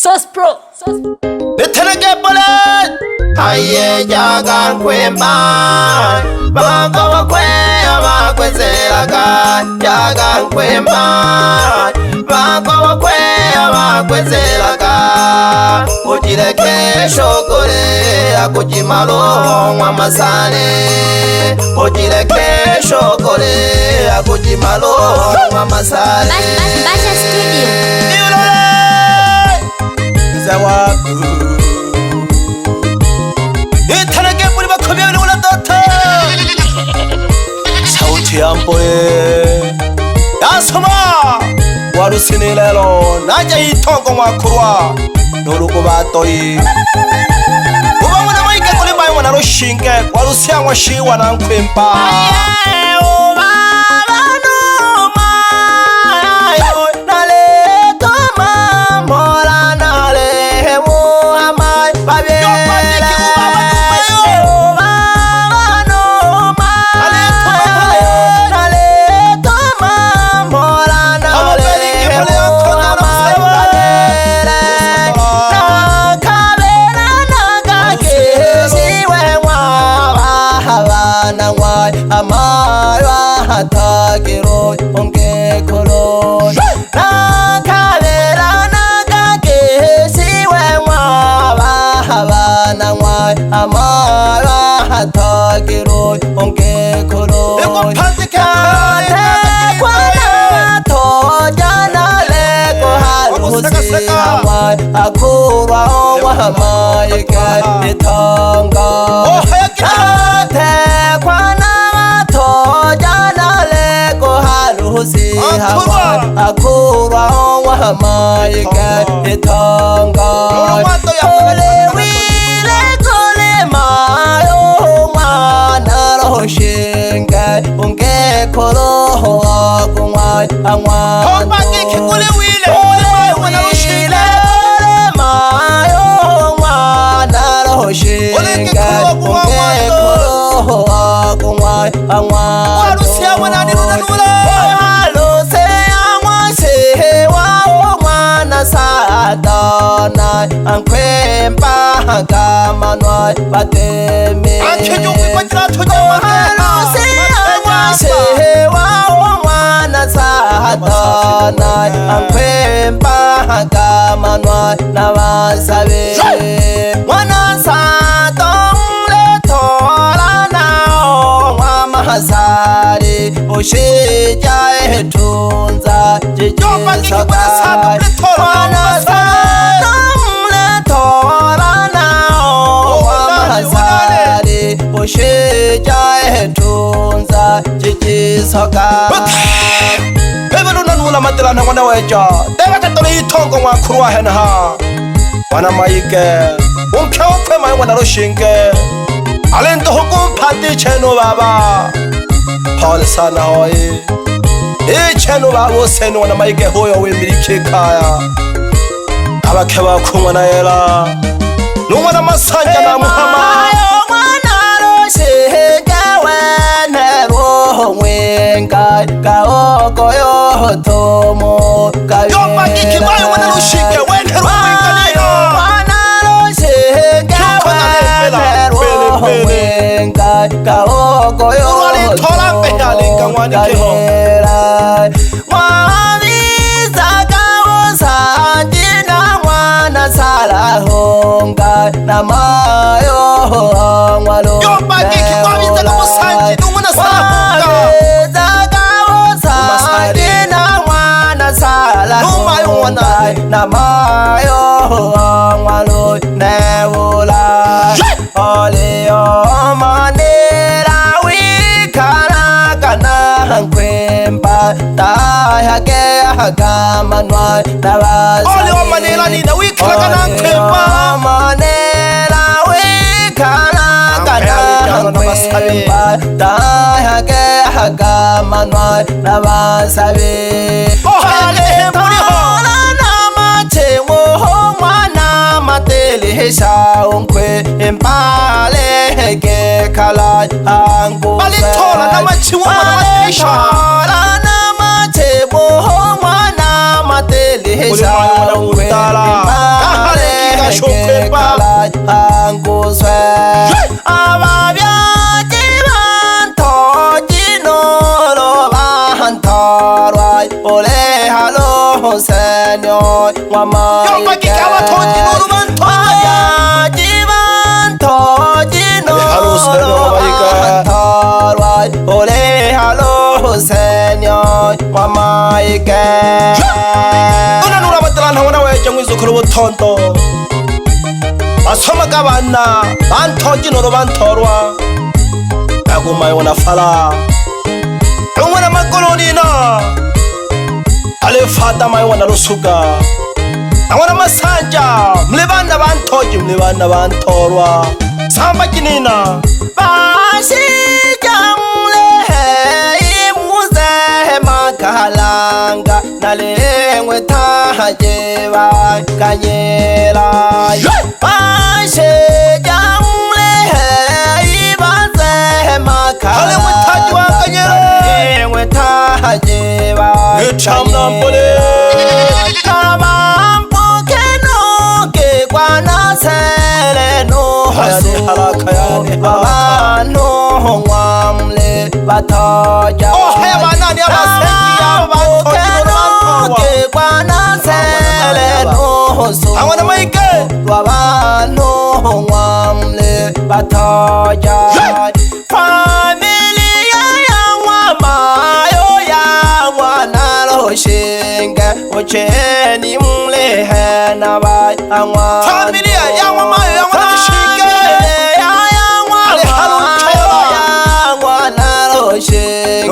Sauce Pro. Betenege bole aye jagan kwemba bago kwe abakwezeraga jagan kwemba bago kwe abakwezeraga ujireke shokore akujimalo mwamasane ujireke shokore akujimalo mwamasane Basha Studio. Itanage muri bakomeye ni wala dota sauti yamboye yasoma warusini lelo naje yitongo mwakurwa nurugo batoyi uba mwana maike kuri bayo mwana rushinge warusiyanwa shiwa na nkwempa Hatagiro onge kolo na kabera na kake siwe mwa habana mwa amara hatagiro onge kolo kwa to jana le ko harusi mwa akura wa maika itanga Husi hawa akura wa maika itanga ole wile kole mayo mwana roshinga unge koro kumwa amwa Hombaki kule wile mwana roshinga mayo mwana roshinga unge koro kumwa amwa warusia mwana nirunanula Satana ankwemba kamanwa bateme ankenyumwe kwatira tojamase wa mwana Satana ankwemba kamanwa nabasabe mwana Satana torana wa mahasari ushija etunza jijomba kikwa Sheja etunza chichisoka Bebelu nanula matela na wana weja Dega katole itongo mwakuru wa henha Wana maike Unke okwe mayo wana roshinge Alento hukumpati chenu baba Pole sana hoi chenu babo senu wana maike hoyo wimiliki kaya Abakeba kumwana yela Numwana masanja na muhama Kaoko yo tomo Yomba ikibayo wana rushike Wenheru wenga wana rushike Wenheru wenga Kaoko yo Urwali tolambe halinga wanikeho Mwamiza kaosa Jina mwana salahonga Na mayo mwalo Yomba ikibayo kaosa Numwana salahonga na mayo ngwalo nebula oleo manera wikana kana kwempa tahake hakamanwa nabasa oleo manera ni wikana kana kwempa manera wikana kana kwempa tahake hakamanwa nabasabe ole muri Hesha unkwe impale ke kala angu balitola na machiwa na matisha na mate boho mwana matele hesha unkwe impale shukwepa anguswe ababyaji bantoji noro bantorwa ole halo senyo wama yomaki kabatoji noro bantorwa ole halo senyo mama ike unanura batlana wana weje ngwizukuru butonto basoma kabana bantoji noro bantorwa aguma yona fala umwana makoloni na ale fata mai wana lusuka awana masanja mlebana bantoji mlebana bantorwa samba kinina kalanga nalengwe taje ba kanyela bashe jamle ibaze makala mutaji wa kanyela nalengwe taje ba chamna pole kamampoke no ke kwana sele no hayani haraka yani no ngwamle bataja oh heba nani abase awana maike wabano ngwamle bataja familia ya wamayo ya wanalo shinge ucheni mle hena bai angwa familia ya wamayo ya wanalo shinge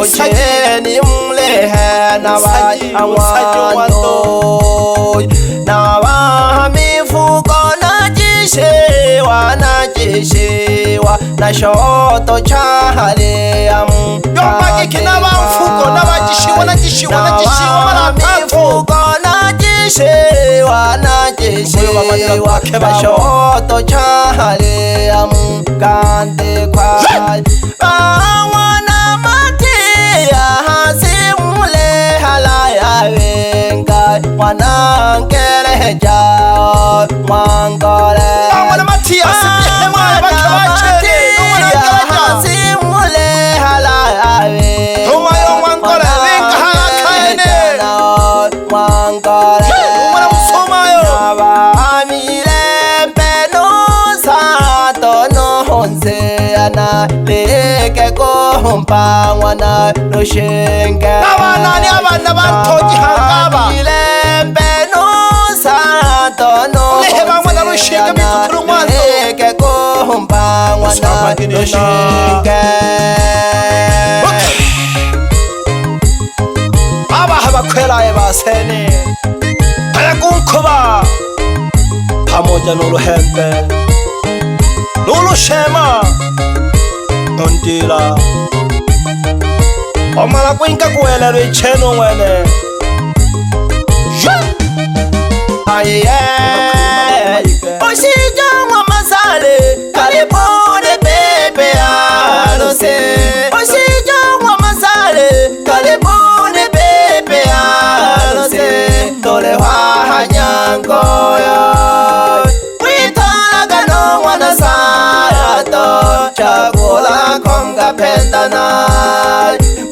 ucheni mle hena bai angwa na wa mifuko najishewa na shoto chale yomaki kina wa mfuko na wajishiwa na mifuko najishewa na shoto chale kante kwa wana matia hasimule halaya wenga wanangele jao mwangole wana matia simihema bakabache hasimule halaya wenga tumayo mwangole wenga halakaene mwangole umwana musomayo abamire mbeno sato no honzeana leke kompa mwana rushenge abanani abana bantoji hangaba mbeno sato no leheba mwana rushenge bitukuru mwanzo leke kompa mwana rushenge abaha bakwelaye basene ayakunkuba pamoja n'uruhembe n'urushema ondila omala kwinka kuwelelwa icheno mwene oshija mwamasale kalipone pepe alose oshija mwamasale kalipone pepe alose tolehwa hanyangoyo witalaga no mwana sato chakula konga pendana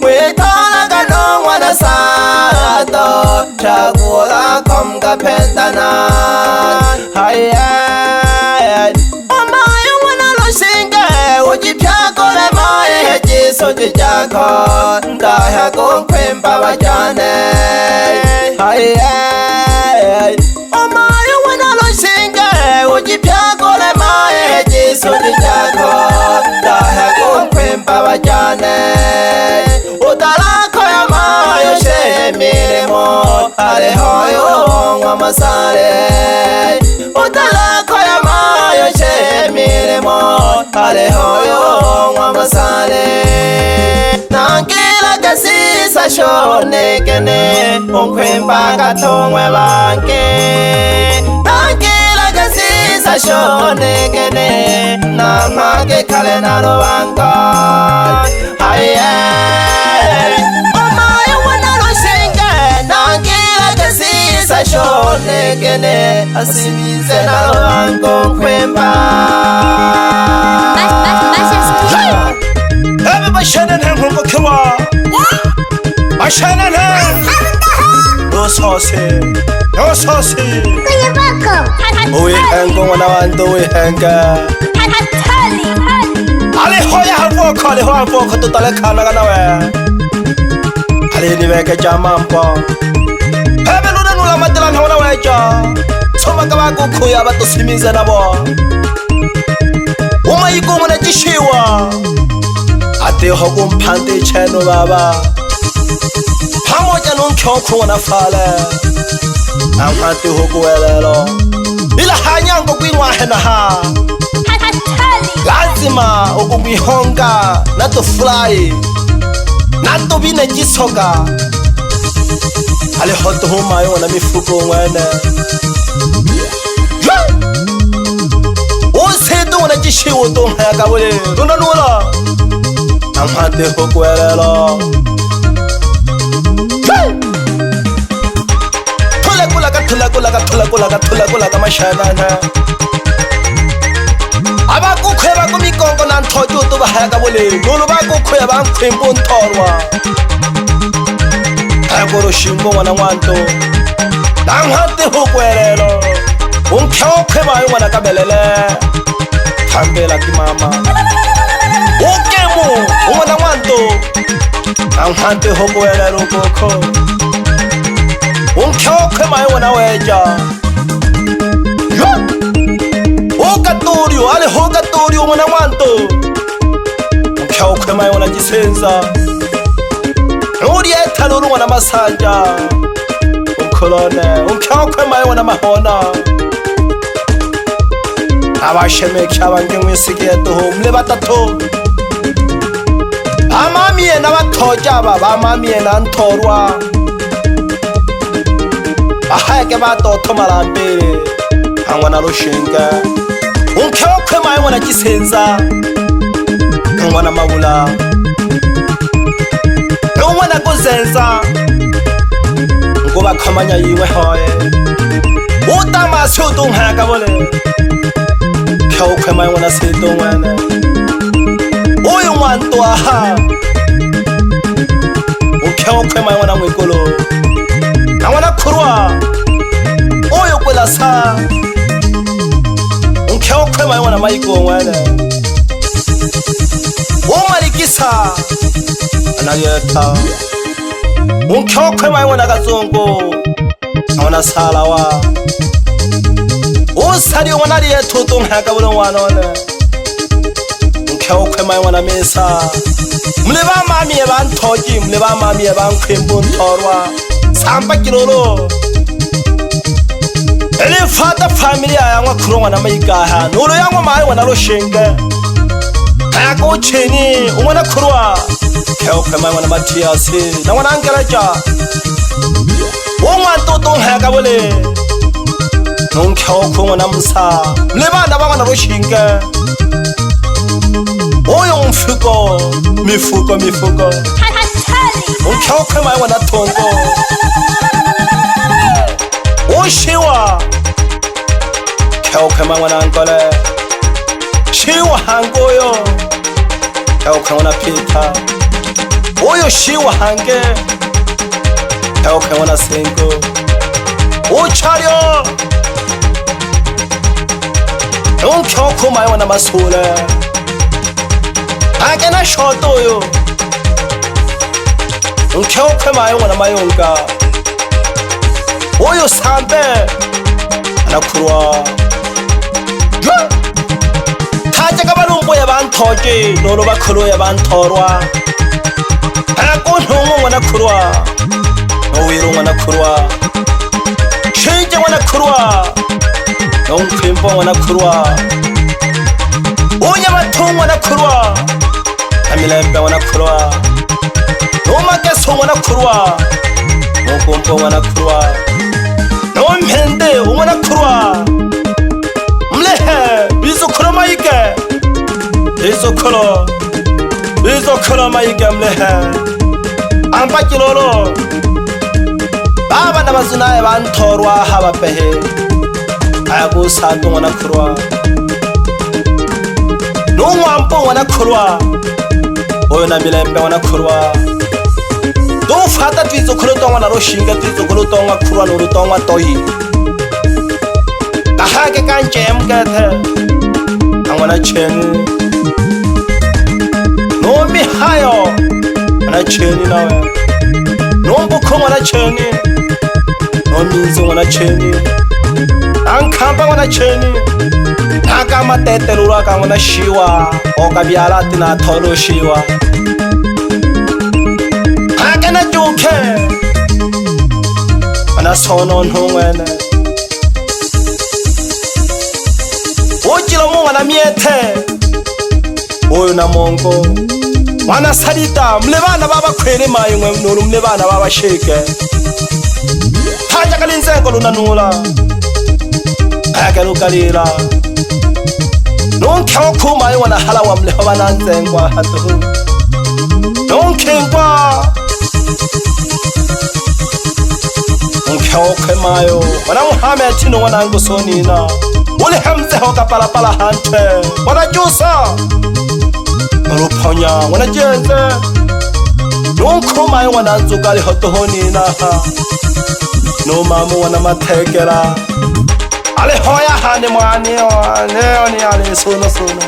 witalaga no mwana sato chakula konga pendana omayo mwana lushinge ujipyakole maye jisoji jako ndaha kunkwemba bajane omayo mwana lushinge ujipyakole maye jisoji jako ndaha kunkwemba bajane utalako ya mayo shemilemo alehoyo ngwamasale utalako ya mayo shemilemo alehoyo ngwamasale nankila kasisa shonekene unkwemba katongwe banke nankila kasisa shonekene namage kale nalobanga omayo wana lushinge nankila kasisa shone kene asimize na wango kwemba Ebe bashana nhe nkongo kiwa Bashana nhe Nosose Uwe hengo wana wanto uwe henga Ale hoya halvoko tutale kana kana we Ale ni weke jama mpo Ebe luna nula matila nhawana weja Soma kama kukuya bato simize na bo Uma yiku muna jishiwa Ate hoku mpante cheno baba Pamoja nunkyoku wana fale Amhante hoku welelo Ila hanyango kuingwa hena ha Lazima ukubihonga nato fly Nato bine jisoga Ale hoto humayo wana mifuko mwene Usedu wana jishiwo tonga ya kabule Luna nula Amhante hoku welelo Tula mashanana Abakukwe bakumikongo na ntoju tubahaka bole Nulu bakukwe bankwimbu ntorwa Hagoro shimbo wana wanto Namhante hukwerelo Unkyokwe mayu wana kabelele Tambela kimama Ukemu wana wanto Namhante hukwerelo koko Unkyokwe mayu wana weja Ukaturio, ale hukaturio mwana wanto Unkyokwe mayu wana jisenza Nuri etaluru wana masanja Unkolone, unkyokwe mayu wana mahona Abashemeke abange mwisiki yetuhu mle batatu Bamamiye n'abatojaba, bamamiye na ntorwa Ahayeke batoto marambere Angwa na rushinga Unkyokwe mayu wana jisenza Angwa na mabula Nungwa na kuzenza Nguba kamanya yiwe hoye Utamasi utunghaka bole Kyokwe mayu wana sito mwene Uyu mwantu aha Unkyokwe mayu wana mwikulu Angwa na kurwa Uyu kwela saa Unkyokwe mayu wana maiko mwene Umarikisa Anayeta Unkyokwe mayu wana kazungu Awana salawa Usari wana liye tutunga kabula wanone Unkyokwe mayu wana mesa Mle bamamiye bantoji Mle bamamiye bankwimbu ntorwa Samba kilolo Ele fata familia yangwa kurongwa na maigaha Nulu yangwa mayu wana rushinge Kayako uchini umwana kurwa Kyokwe mayu wana matiyasi Na wana angelaja Umwantu utunga kabule Nunkyokwe wana msa Mle banda wana rushinge Uyu mifuko Unkyokwe mayu wana tongo Ushiwa Kyokwe mayu wana angole Shiwa hangoyo Kyokwe wana pita Uyu shiwa hange Kyokwe wana sengo Ucharyo Unkyokwe mayu wana masule Hake na shoto uyu Unkyokwe mayu wana mayunga Uyu sambe Anakurwa Tajaga barumbu ya bantoji Nulu bakuru ya bantorwa Anakuntungu wana kurwa Uwiru wana kurwa Shinje wana kurwa Nunkwimbo wana kurwa Unyabatungu wana kurwa Amilembe wana kurwa Numagesu wana kurwa Nungumbo wana kurwa Numpende wana kurwa Mlehe bizukuro maike Bizukuro maike mlehe Amba kilolo baba na bazunaye bantorwa habapehe ayakusatu ngwana khurwa nungwampo ngwana khurwa oyo na milembe ngwana khurwa do fata twizo khuluto ngwana roshinga twizo khuluto ngwa khurwa no ruto ngwa toyi kahake kanjem kethe angwana cheni no mihayo ngwana cheni nawe no mbukho ngwana cheni no minzi ngwana cheni ankhamba ngwana cheni naka matetelulwa ka ngwana shiwa okabyala tina tholo shiwa akena juke ana sono nhungwene ojilo mu ngwana miethe oyo na mongo wana salita mlebana baba khwele mayi ngwe nolu mlebana baba sheke haja kalinzengo lunanula akelo kalila nonkho khuma yona hala wa mleho bananzengwa hatu nonkhengwa onkho khemayo wana Muhammad no wana ngusonina ule hamze hoka pala pala hante wana jusa Ruphonya wana jenze nonkhoma wana nzukali hotohonina no mamu wana mathekela ale hoya hane mwani ne ale sono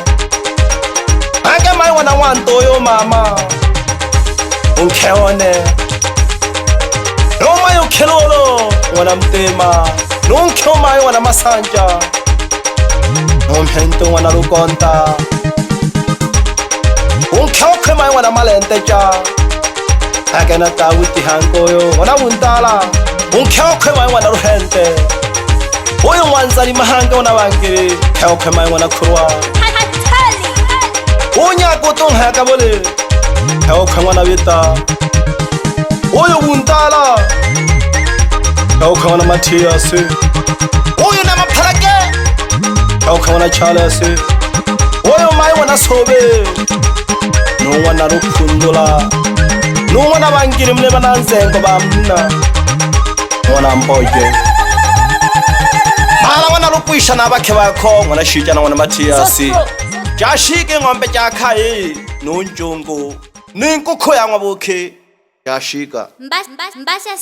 ake mai wana wanto yo mama unkheone no mai ukhelolo wana mtema no nkhoma wana masanja no mhento wana rukonta unkhe mai wana malenteja ake na tawuti hankoyo wana untala unkhe mai wana ruhente oyo mwanzali mahanga wana bangere khawkhe mai wana khurwa onya kotong ha ka bole khawkhe wana beta oyo untala khawkhe wana mathia se oyo na mapharake khawkhe wana chala se oyo mai wana sobe no wana rukhundula no wana bangere mle bananzengo bamna wana mboje mala wana lupwisha na bakhe bakho ngwana shija na wana Mathiasi jashike ngombe jakhaye nonjongo ninkukho yangwa bokhe jashika mbasha